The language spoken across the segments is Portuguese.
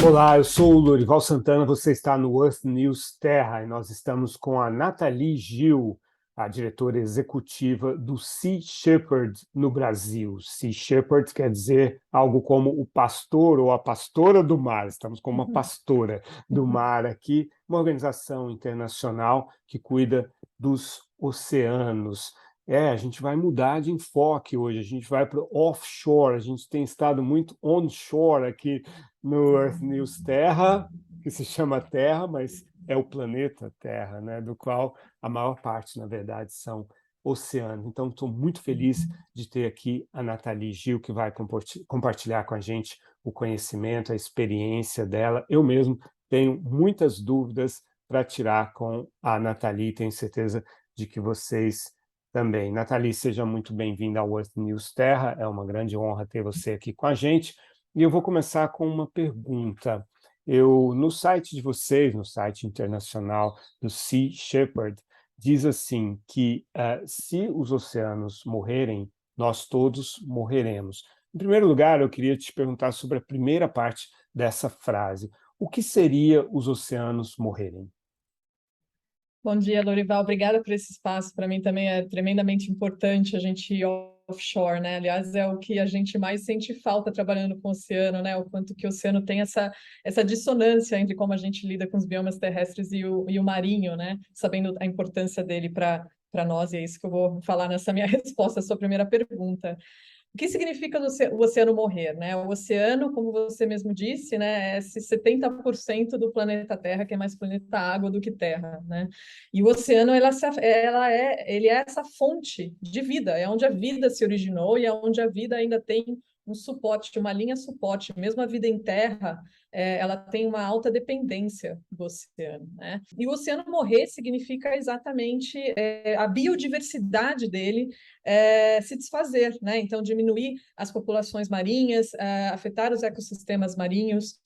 Olá, eu sou o Lorival Santana, você está no Earth News Terra e nós estamos com a Nathalie Gil, a diretora executiva do Sea Shepherd no Brasil. Sea Shepherd quer dizer algo como o pastor ou a pastora do mar. Estamos com uma pastora do mar aqui, uma organização internacional que cuida dos oceanos. A gente vai mudar de enfoque hoje, a gente vai para o offshore, a gente tem estado muito onshore aqui no Earth News Terra, que se chama Terra, mas é o planeta Terra, né, do qual a maior parte, na verdade, são oceanos. Então, estou muito feliz de ter aqui a Nathalie Gil, que vai compartilhar com a gente o conhecimento, a experiência dela. Eu mesmo tenho muitas dúvidas para tirar com a Nathalie, tenho certeza de que vocês também. Nathalie, seja muito bem-vinda ao Earth News Terra, é uma grande honra ter você aqui com a gente. E eu vou começar com uma pergunta. No site de vocês, no site internacional do Sea Shepherd, diz assim que se os oceanos morrerem, nós todos morreremos. Em primeiro lugar, eu queria te perguntar sobre a primeira parte dessa frase. O que seria os oceanos morrerem? Bom dia, Lorival. Obrigada por esse espaço. Para mim também é tremendamente importante a gente ir offshore, né? Aliás, é o que a gente mais sente falta trabalhando com o oceano, né? O quanto que o oceano tem essa dissonância entre como a gente lida com os biomas terrestres e o marinho, né? Sabendo a importância dele para nós, e é isso que eu vou falar nessa minha resposta à sua primeira pergunta. O que significa o oceano morrer, né? O oceano, como você mesmo disse, né, é esse 70% do planeta Terra, que é mais planeta água do que terra, né? E o oceano, ele é essa fonte de vida, é onde a vida se originou e é onde a vida ainda tem um suporte, uma linha suporte. Mesmo a vida em terra, ela tem uma alta dependência do oceano, né? E o oceano morrer significa exatamente a biodiversidade dele se desfazer, né? Então, diminuir as populações marinhas, afetar os ecossistemas marinhos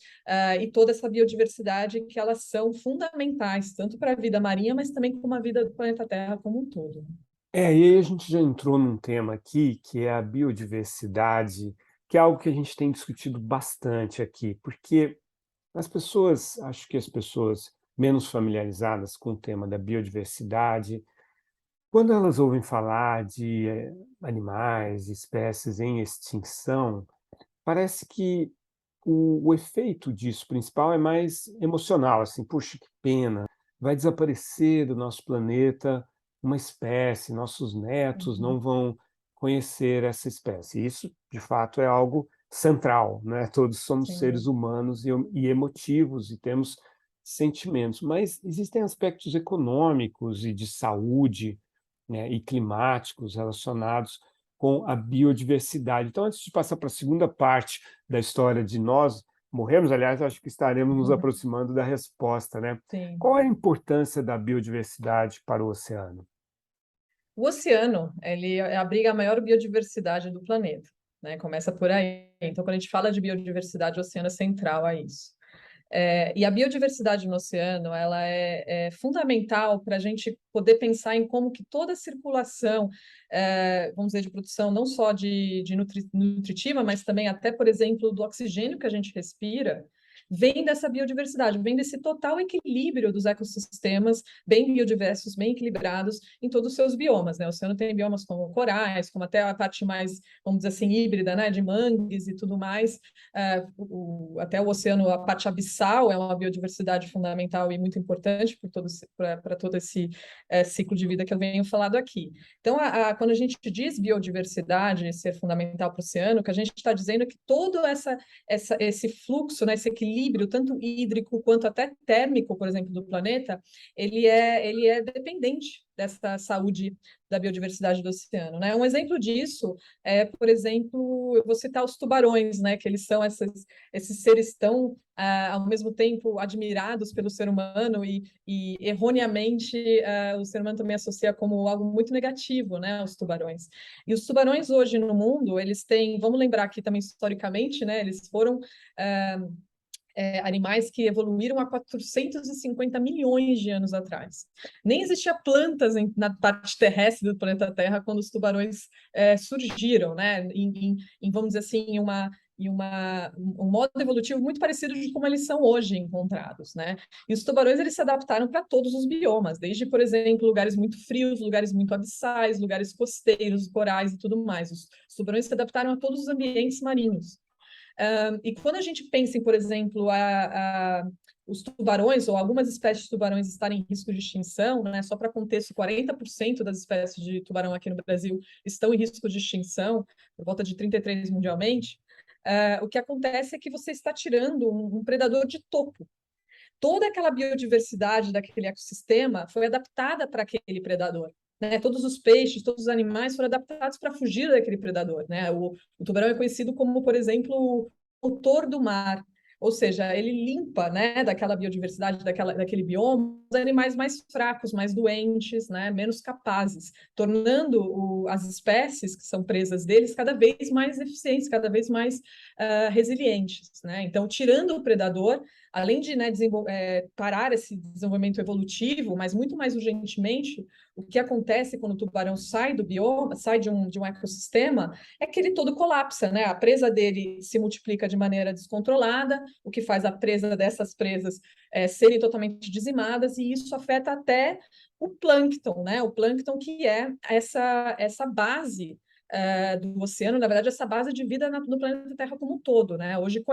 e toda essa biodiversidade que elas são fundamentais, tanto para a vida marinha, mas também como a vida do planeta Terra como um todo. E aí a gente já entrou num tema aqui, que é a biodiversidade, que é algo que a gente tem discutido bastante aqui, porque acho que as pessoas menos familiarizadas com o tema da biodiversidade, quando elas ouvem falar de animais, espécies em extinção, parece que o efeito disso principal é mais emocional, assim, puxa, que pena, vai desaparecer do nosso planeta uma espécie, nossos netos Uhum. não vão conhecer essa espécie. Isso, de fato, é algo central, né? Todos somos seres Sim. humanos e emotivos e temos sentimentos, mas existem aspectos econômicos e de saúde, né, e climáticos relacionados com a biodiversidade. Então, antes de passar para a segunda parte da história de nós morremos, aliás, acho que estaremos nos Uhum. aproximando da resposta, né? Sim. Qual é a importância da biodiversidade para o oceano? O oceano, ele abriga a maior biodiversidade do planeta, né? Começa por aí. Então, quando a gente fala de biodiversidade, o oceano é central a isso. E a biodiversidade no oceano, ela é fundamental para a gente poder pensar em como que toda a circulação, vamos dizer, de produção, não só de nutritiva, mas também até, por exemplo, do oxigênio que a gente respira, vem dessa biodiversidade, vem desse total equilíbrio dos ecossistemas bem biodiversos, bem equilibrados em todos os seus biomas, né? O oceano tem biomas como corais, como até a parte mais, vamos dizer assim, híbrida, né? De mangues e tudo mais. Até o oceano, a parte abissal é uma biodiversidade fundamental e muito importante para todo esse ciclo de vida que eu venho falado aqui. Então, quando a gente diz biodiversidade ser fundamental para o oceano, o que a gente está dizendo é que todo esse fluxo, né, esse equilíbrio, tanto hídrico quanto até térmico, por exemplo, do planeta, ele é dependente dessa saúde da biodiversidade do oceano, né? Um exemplo disso por exemplo, eu vou citar os tubarões, né? Que eles são esses seres tão, ao mesmo tempo, admirados pelo ser humano e erroneamente, o ser humano também associa como algo muito negativo, né? Os tubarões. E os tubarões hoje no mundo, eles têm, vamos lembrar aqui também historicamente, né? Eles foram animais que evoluíram há 450 milhões de anos atrás. Nem existia plantas na parte terrestre do planeta Terra quando os tubarões surgiram, né? Vamos dizer assim, um modo evolutivo muito parecido de como eles são hoje encontrados, né? E os tubarões, eles se adaptaram para todos os biomas, desde, por exemplo, lugares muito frios, lugares muito abissais, lugares costeiros, corais e tudo mais. Os tubarões se adaptaram a todos os ambientes marinhos. E quando a gente pensa em, por exemplo, os tubarões, ou algumas espécies de tubarões estarem em risco de extinção, né? Só para contexto, 40% das espécies de tubarão aqui no Brasil estão em risco de extinção, por volta de 33 mundialmente. O que acontece é que você está tirando um predador de topo. Toda aquela biodiversidade daquele ecossistema foi adaptada para aquele predador. Né? Todos os peixes, todos os animais foram adaptados para fugir daquele predador. Né? O tubarão é conhecido como, por exemplo, o motor do mar, ou seja, ele limpa, né, daquela biodiversidade, daquele bioma, os animais mais fracos, mais doentes, né, menos capazes, tornando as espécies que são presas deles cada vez mais eficientes, cada vez mais resilientes. Né? Então, tirando o predador, além de, né, parar esse desenvolvimento evolutivo, mas muito mais urgentemente, o que acontece quando o tubarão sai do bioma, sai de um ecossistema, é que ele todo colapsa, né? A presa dele se multiplica de maneira descontrolada, o que faz a presa dessas presas serem totalmente dizimadas, e isso afeta até o plâncton, né? O plâncton que é essa base do oceano, na verdade, essa base de vida no planeta Terra como um todo, né? Hoje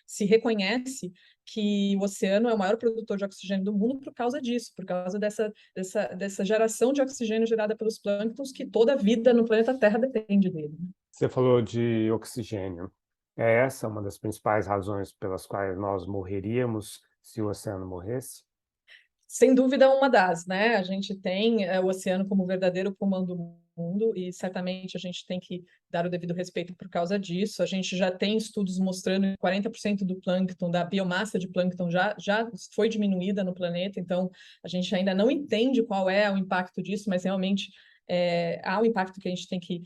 se reconhece que o oceano é o maior produtor de oxigênio do mundo por causa disso, por causa dessa geração de oxigênio gerada pelos plânctons, que toda a vida no planeta Terra depende dele. Você falou de oxigênio. É essa uma das principais razões pelas quais nós morreríamos se o oceano morresse? Sem dúvida, uma das, né? A gente tem o oceano como verdadeiro pulmão do mundo e certamente a gente tem que dar o devido respeito por causa disso. A gente já tem estudos mostrando que 40% do plâncton, da biomassa de plâncton já foi diminuída no planeta, então a gente ainda não entende qual é o impacto disso, mas realmente há um impacto que a gente tem que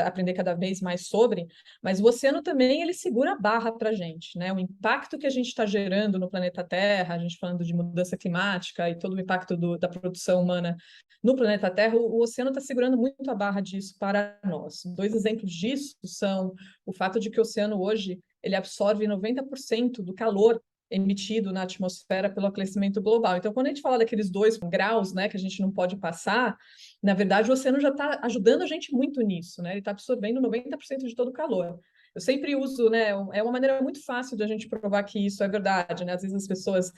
aprender cada vez mais sobre, mas o oceano também ele segura a barra para a gente, né? O impacto que a gente está gerando no planeta Terra, a gente falando de mudança climática e todo o impacto da produção humana no planeta Terra, o oceano está segurando muito a barra disso para nós. Dois exemplos disso são o fato de que o oceano hoje ele absorve 90% do calor emitido na atmosfera pelo aquecimento global. Então, quando a gente fala daqueles 2 graus, né, que a gente não pode passar, na verdade, o oceano já está ajudando a gente muito nisso, né? Ele está absorvendo 90% de todo o calor. Eu sempre uso, né? É uma maneira muito fácil de a gente provar que isso é verdade, né? Às vezes as pessoas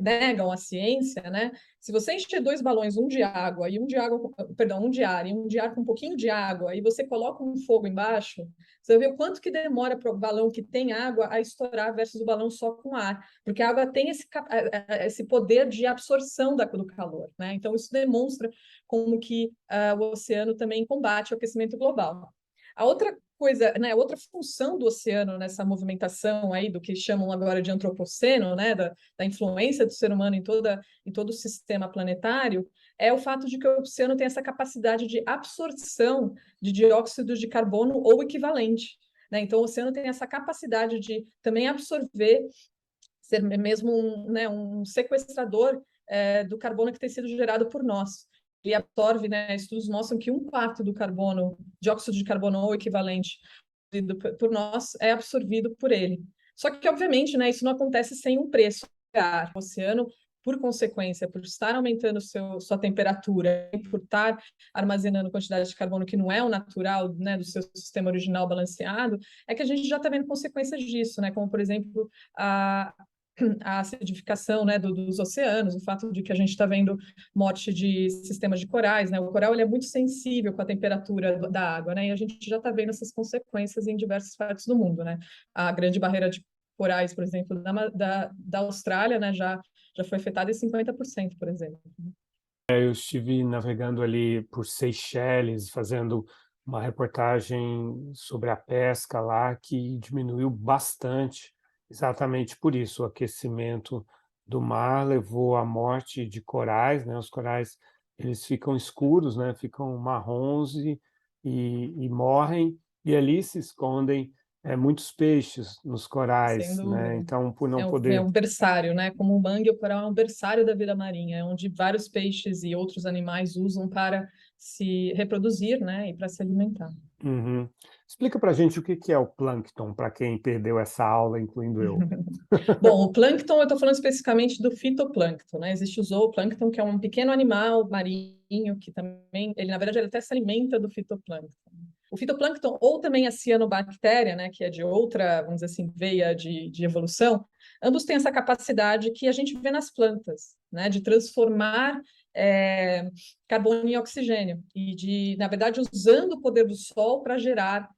negam a ciência, né? Se você encher 2 balões, um de água e um de água, perdão, um de ar e um de ar com um pouquinho de água, e você coloca um fogo embaixo, você vai ver o quanto que demora para o balão que tem água a estourar versus o balão só com ar, porque a água tem esse poder de absorção do calor, né? Então isso demonstra como que o oceano também combate o aquecimento global. A outra coisa, né, outra função do oceano nessa movimentação aí do que chamam agora de antropoceno, né, da influência do ser humano em todo o sistema planetário, é o fato de que o oceano tem essa capacidade de absorção de dióxido de carbono ou equivalente. Né? Então, o oceano tem essa capacidade de também absorver, ser mesmo um sequestrador do carbono que tem sido gerado por nós. Ele absorve, né, estudos mostram que 1/4 do carbono, dióxido de carbono ou equivalente por nós, é absorvido por ele. Só que, obviamente, né, isso não acontece sem um preço. O oceano, por consequência, por estar aumentando sua temperatura, por estar armazenando quantidade de carbono que não é o natural, né, do seu sistema original balanceado, é que a gente já está vendo consequências disso, né, como, por exemplo, a acidificação, né, dos oceanos, o fato de que a gente está vendo morte de sistemas de corais, né? O coral ele é muito sensível com a temperatura da água, né? E a gente já está vendo essas consequências em diversas partes do mundo, né? A grande barreira de corais, por exemplo, da Austrália, né, já foi afetada em 50%, por exemplo. Eu estive navegando ali por Seychelles, fazendo uma reportagem sobre a pesca lá, que diminuiu bastante, exatamente por isso. O aquecimento do mar levou à morte de corais, né? Os corais, eles ficam escuros, né? Ficam marrons e morrem, e ali se escondem muitos peixes nos Sem corais, né? dúvida. Então, por não É poder. um berçário, né? Como o mangue, o coral é um berçário da vida marinha, onde vários peixes e outros animais usam para se reproduzir, né, e para se alimentar. Uhum. Explica para a gente o que que é o plâncton, para quem perdeu essa aula, incluindo eu. Bom, o plâncton, eu estou falando especificamente do fitoplâncton, né? Existe o zooplâncton, que é um pequeno animal marinho que também, ele na verdade ele até se alimenta do fitoplâncton. O fitoplâncton, ou também a cianobactéria, né, que é de outra, vamos dizer assim, veia de evolução, ambos têm essa capacidade que a gente vê nas plantas, né, de transformar carbono em oxigênio e de, na verdade, usando o poder do sol para gerar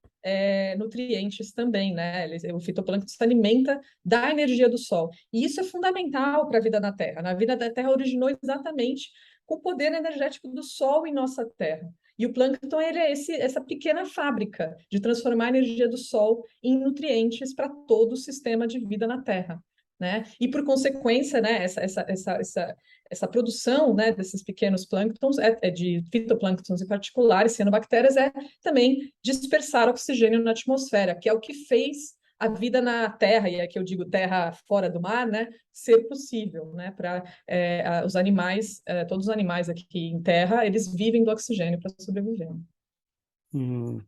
nutrientes também, né? O fitoplâncton se alimenta da energia do sol. E isso é fundamental para a vida na Terra. A vida da Terra originou exatamente com o poder energético do sol em nossa Terra. E o plâncton ele é essa pequena fábrica de transformar a energia do sol em nutrientes para todo o sistema de vida na Terra. Né? E, por consequência, né, essa produção, né, desses pequenos plânctons, de fitoplânctons em particular, cianobactérias, é também dispersar oxigênio na atmosfera, que é o que fez a vida na Terra, e aqui eu digo terra fora do mar, né, ser possível, né, para os animais, todos os animais aqui em terra, eles vivem do oxigênio para sobreviver. Hum.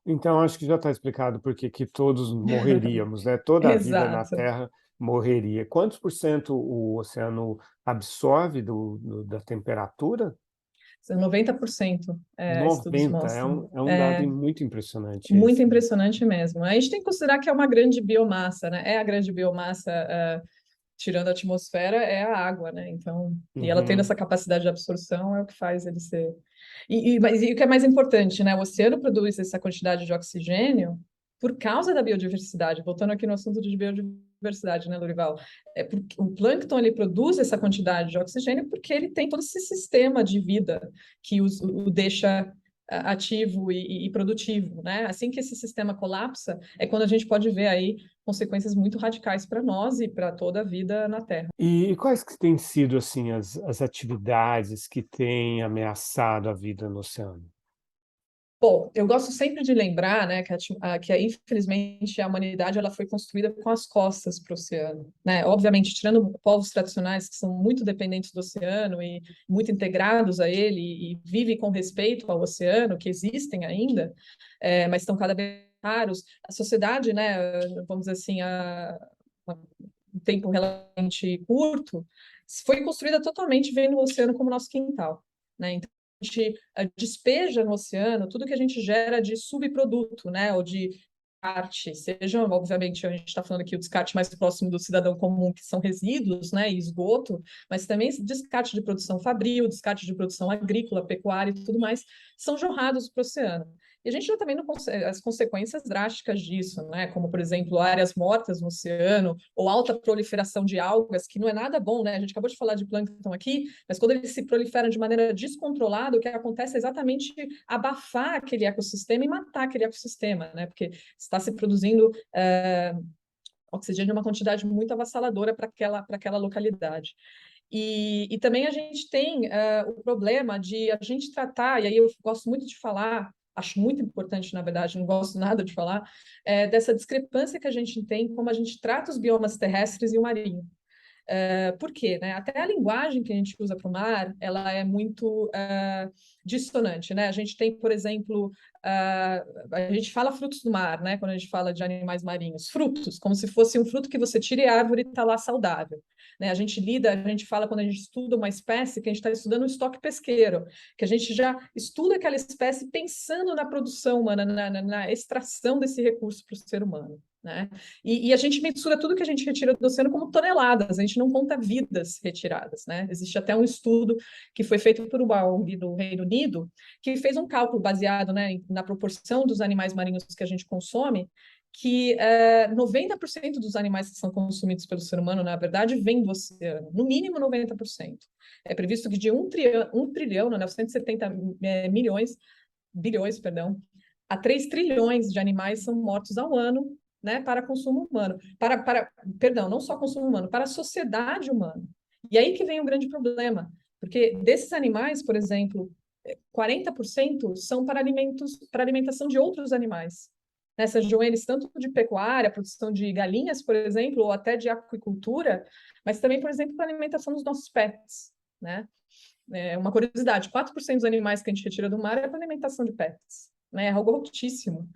Então, acho que já está explicado por que que todos morreríamos, né? Toda a vida na Exato. Terra morreria. Quantos por cento o oceano absorve da temperatura? 90%, estudos 90, mostram. é um dado muito impressionante Muito esse, né? impressionante mesmo. A gente tem que considerar que é uma grande biomassa, né? É a grande biomassa, tirando a atmosfera, é a água, né? Então, e ela tendo Uhum. essa capacidade de absorção é o que faz ele ser. Mas o que é mais importante, né? O oceano produz essa quantidade de oxigênio por causa da biodiversidade. Voltando aqui no assunto de biodiversidade, né, Lorival? Porque o plâncton ele produz essa quantidade de oxigênio porque ele tem todo esse sistema de vida que o deixa ativo e produtivo, né? Assim que esse sistema colapsa, é quando a gente pode ver aí consequências muito radicais para nós e para toda a vida na Terra. E quais que têm sido, assim, as atividades que têm ameaçado a vida no oceano? Bom, eu gosto sempre de lembrar, né, infelizmente a humanidade ela foi construída com as costas para o oceano, né? Obviamente, tirando povos tradicionais que são muito dependentes do oceano e muito integrados a ele e vivem com respeito ao oceano, que existem ainda, mas estão cada vez raros. A sociedade, né, vamos dizer assim, um tempo relativamente curto, foi construída totalmente vendo o oceano como nosso quintal, né? Então, a gente despeja no oceano tudo que a gente gera de subproduto, né, ou de descarte, seja, obviamente, a gente está falando aqui o descarte mais próximo do cidadão comum, que são resíduos, né, e esgoto, mas também descarte de produção fabril, descarte de produção agrícola, pecuária e tudo mais, são jorrados para o oceano. E a gente já também não as consequências drásticas disso, né? Como, por exemplo, áreas mortas no oceano ou alta proliferação de algas, que não é nada bom, né? A gente acabou de falar de plâncton aqui, mas quando eles se proliferam de maneira descontrolada, o que acontece é exatamente abafar aquele ecossistema e matar aquele ecossistema, né? Porque está se produzindo oxigênio em uma quantidade muito avassaladora para aquela localidade. E também a gente tem o problema de a gente tratar, e aí eu gosto muito de falar, acho muito importante, na verdade, não gosto nada de falar, dessa discrepância que a gente tem como a gente trata os biomas terrestres e o marinho. Por quê? Né? Até a linguagem que a gente usa para o mar, ela é muito dissonante, né? A gente tem, por exemplo, a gente fala frutos do mar, né? Quando a gente fala de animais marinhos, frutos, como se fosse um fruto que você tira e a árvore está lá saudável. Né? A gente fala quando a gente estuda uma espécie, que a gente está estudando um estoque pesqueiro, que a gente já estuda aquela espécie pensando na produção humana, na extração desse recurso para o ser humano. Né? E a gente mensura tudo que a gente retira do oceano como toneladas, a gente não conta vidas retiradas. Né? Existe até um estudo que foi feito por uma ONG do Reino Unido, que fez um cálculo baseado, né, na proporção dos animais marinhos que a gente consome, que 90% dos animais que são consumidos pelo ser humano, na verdade, vêm do oceano, no mínimo 90%. É previsto que de 1 trilhão, 970 bilhões, perdão, a 3 trilhões de animais são mortos ao ano, né, para consumo humano. Perdão, não só consumo humano, para a sociedade humana. E aí que vem o grande problema, porque desses animais, por exemplo, 40% são para alimentação de outros animais. Nessas Joanes, tanto de pecuária, produção de galinhas, por exemplo, ou até de aquicultura, mas também, por exemplo, para alimentação dos nossos pets, né? Uma curiosidade, 4% dos animais que a gente retira do mar é para alimentação de pets, né? É algo altíssimo.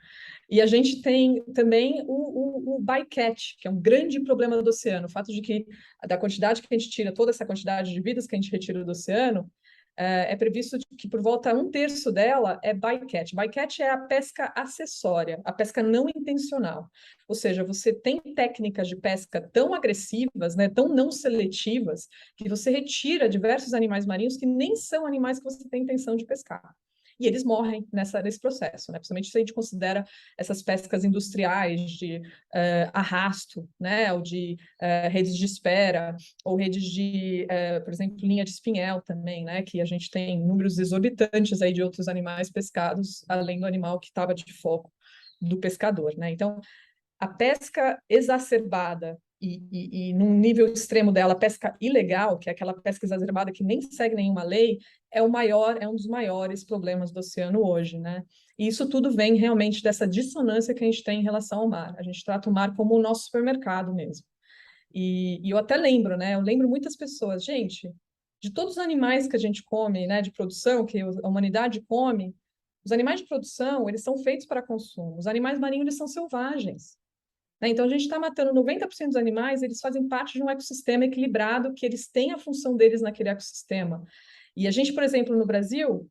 E a gente tem também o bycatch, que é um grande problema do oceano. O fato de que, da quantidade que a gente tira, toda essa quantidade de vidas que a gente retira do oceano, é previsto que por volta a 1/3 dela é bycatch. Bycatch é a pesca acessória, a pesca não intencional. Ou seja, você tem técnicas de pesca tão agressivas, né, tão não seletivas, que você retira diversos animais marinhos que nem são animais que você tem intenção de pescar. E eles morrem nesse processo, né? Principalmente se a gente considera essas pescas industriais de arrasto, né? Ou de redes de espera, ou redes de, por exemplo, linha de espinhel também, né? Que a gente tem números exorbitantes aí de outros animais pescados, além do animal que estava de foco do pescador, né? Então, a pesca exacerbada e num nível extremo dela, a pesca ilegal, que é aquela pesca exacerbada que nem segue nenhuma lei, é um dos maiores problemas do oceano hoje, né? E isso tudo vem realmente dessa dissonância que a gente tem em relação ao mar. A gente trata o mar como o nosso supermercado mesmo. E eu até lembro, né? Eu lembro muitas pessoas, gente, de todos os animais que a gente come, né, de produção, que a humanidade come, os animais de produção, eles são feitos para consumo. Os animais marinhos, eles são selvagens. Né? Então, a gente está matando 90% dos animais, eles fazem parte de um ecossistema equilibrado, que eles têm a função deles naquele ecossistema. E a gente, por exemplo, no Brasil,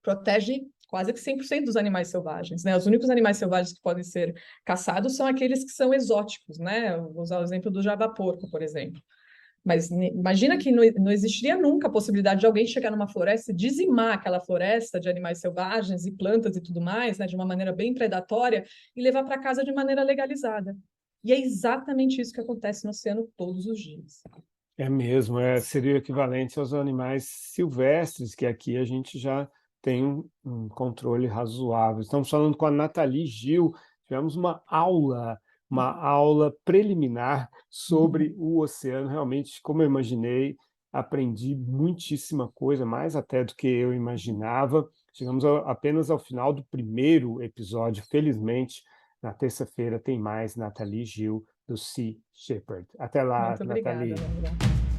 protege quase que 100% dos animais selvagens, né? Os únicos animais selvagens que podem ser caçados são aqueles que são exóticos, né? Eu vou usar o exemplo do javaporco, por exemplo. Mas imagina que não existiria nunca a possibilidade de alguém chegar numa floresta e dizimar aquela floresta de animais selvagens e plantas e tudo mais, né, de uma maneira bem predatória, e levar para casa de maneira legalizada. E é exatamente isso que acontece no oceano todos os dias. É mesmo, seria o equivalente aos animais silvestres, que aqui a gente já tem um controle razoável. Estamos falando com a Nathalie Gil, tivemos uma aula preliminar sobre o oceano. Realmente, como eu imaginei, aprendi muitíssima coisa, mais até do que eu imaginava. Chegamos apenas ao final do primeiro episódio. Felizmente, na terça-feira tem mais Nathalie Gil, do Sea Shepherd. Até lá, Muito obrigada, Nathalie. Laura.